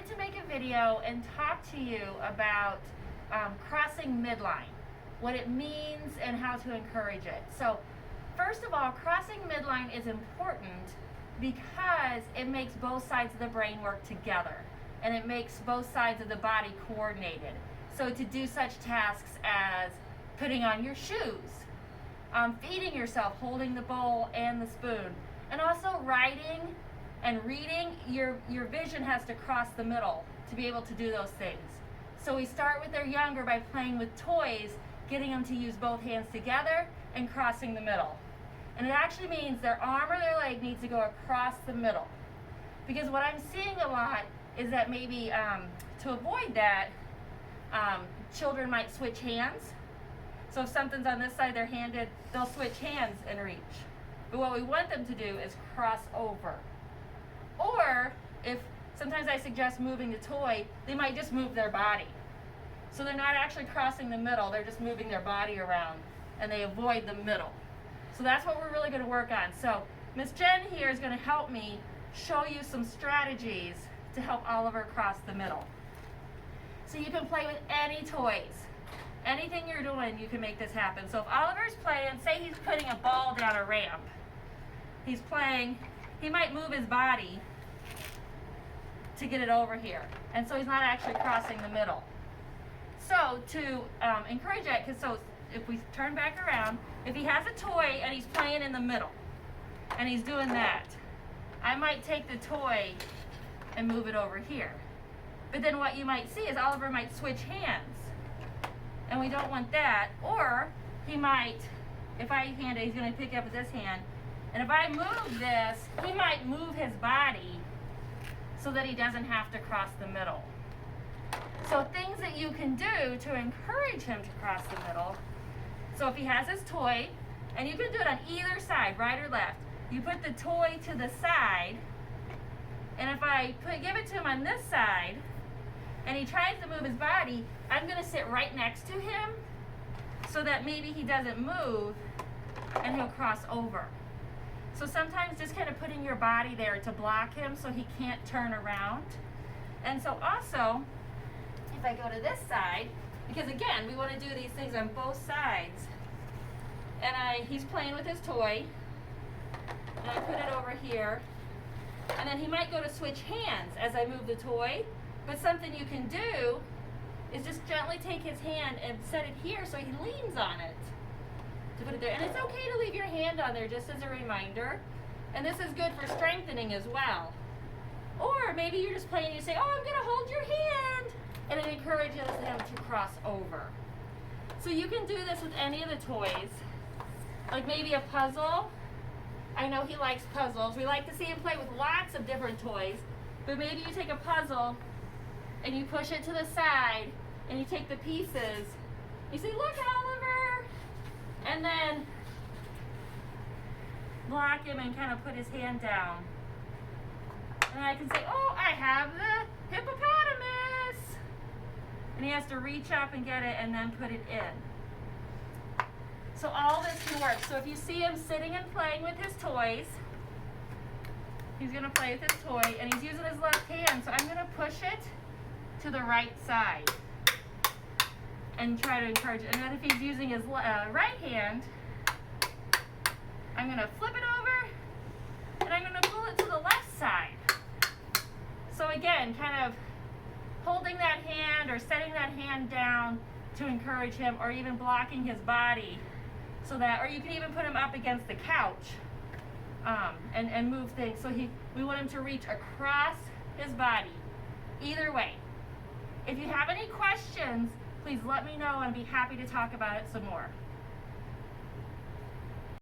wanted to make a video and talk to you about crossing midline, what it means and how to encourage it. So first of all, crossing midline is important because it makes both sides of the brain work together and it makes both sides of the body coordinated. So to do such tasks as putting on your shoes, feeding yourself, holding the bowl and the spoon, and also writing and reading, your vision has to cross the middle to be able to do those things. So we start with their younger by playing with toys, getting them to use both hands together and crossing the middle. And it actually means their arm or their leg needs to go across the middle. Because what I'm seeing a lot is that maybe to avoid that, children might switch hands. So if something's on this side, they're handed, they'll switch hands and reach. But what we want them to do is cross over. Or if sometimes I suggest moving the toy, they might just move their body. So they're not actually crossing the middle, they're just moving their body around and they avoid the middle. So that's what we're really going to work on. So Miss Jen here is going to help me show you some strategies to help Oliver cross the middle. So you can play with any toys. Anything you're doing, you can make this happen. So if Oliver's playing, say he's putting a ball down a ramp. He's playing, he might move his body to get it over here. And so he's not actually crossing the middle. So to encourage that, because so if we turn back around, if he has a toy and he's playing in the middle, and he's doing that, I might take the toy and move it over here. But then what you might see is Oliver might switch hands. And we don't want that. Or he might, if I hand it, he's going to pick it up with this hand. And if I move this, he might move his body so that he doesn't have to cross the middle. So things that you can do to encourage him to cross the middle. So if he has his toy, and you can do it on either side, right or left. You put the toy to the side, and if I give it to him on this side, and he tries to move his body, I'm going to sit right next to him so that maybe he doesn't move and he'll cross over. So sometimes just kind of putting your body there to block him so he can't turn around. And so also, if I go to this side, because again, we want to do these things on both sides, and he's playing with his toy, and I put it over here, and then he might go to switch hands as I move the toy. But something you can do is just gently take his hand and set it here so he leans on it to put it there. And it's okay to leave your hand on there just as a reminder. And this is good for strengthening as well. Or maybe you're just playing and you say, oh, I'm going to hold your hand. And it encourages him to cross over. So you can do this with any of the toys. Like maybe a puzzle. I know he likes puzzles. We like to see him play with lots of different toys. But maybe you take a puzzle and you push it to the side, and you take the pieces, you say, look, Oliver, and then block him and kind of put his hand down. And I can say, oh, I have the hippopotamus. And he has to reach up and get it and then put it in. So all this can work. So if you see him sitting and playing with his toys, he's going to play with his toy, and he's using his left hand, so I'm going to push it to the right side and try to encourage it. And then if he's using his right hand, I'm going to flip it over and I'm going to pull it to the left side. So again, kind of holding that hand or setting that hand down to encourage him, or even blocking his body so that, or you can even put him up against the couch and move things. So we want him to reach across his body. Either way. If you have any questions, please let me know and I'd be happy to talk about it some more.